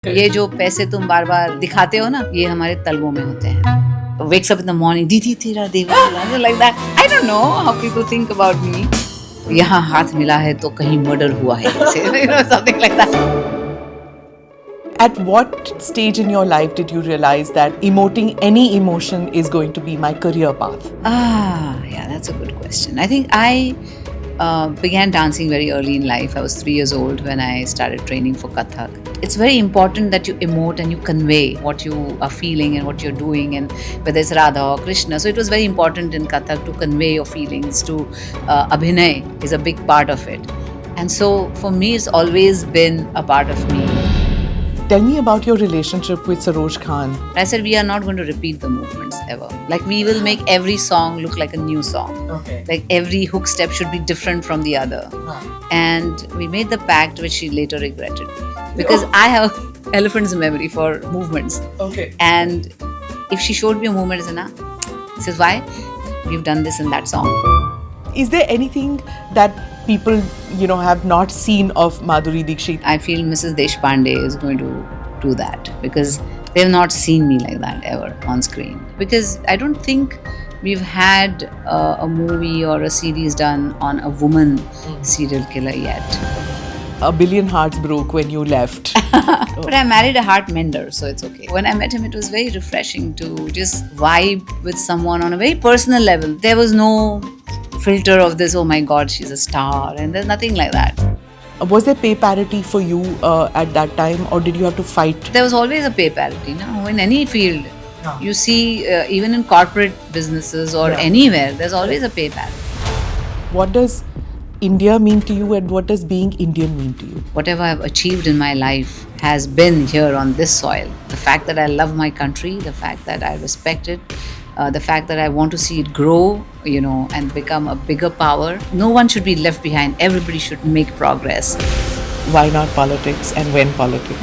ये जो पैसे तुम बार बार दिखाते हो ना, ये हमारे तलवों में होते हैं. Wakes up in the morning, दीदी तेरा देवा, like that. I don't know how people think about me. यहाँ हाथ मिला है तो कहीं मर्डर हुआ है, something like that. At what stage in your life did you realize that emoting any emotion is going to be my career path? Yeah, that's a good question. I think I began dancing very early in life. I was 3 years old when I started training for Kathak. It's very important that you emote and you convey what you are feeling and what you're doing, and whether it's Radha or Krishna. So it was very important in Kathak to convey your feelings, to Abhinay is a big part of it. And so for me, it's always been a part of me. Tell me about your relationship with Saroj Khan. I said we are not going to repeat the movements ever. Like we will make every song look like a new song. Okay. Like every hook step should be different from the other. And we made the pact, which she later regretted. Because I have elephant's memory for movements. Okay. And if she showed me a movement, I said, she says, why? We've done this in that song. Is there anything that people, have not seen of Madhuri Dixit? I feel Mrs. Deshpande is going to do that because they've not seen me like that ever on screen. Because I don't think we've had a movie or a series done on a woman serial killer yet. 1 billion hearts broke when you left. But I married a heart mender, so it's okay. When I met him, it was very refreshing to just vibe with someone on a very personal level. There was no filter of this, oh my God, she's a star, and there's nothing like that. Was there pay parity for you at that time, or did you have to fight? There was always a pay parity, no? In any field. Yeah. You see, even in corporate businesses or anywhere, there's always a pay parity. What does India mean to you, and what does being Indian mean to you? Whatever I've achieved in my life has been here on this soil. The fact that I love my country, the fact that I respect it, the fact that I want to see it grow, and become a bigger power. No one should be left behind. Everybody should make progress. Why not politics, and when politics?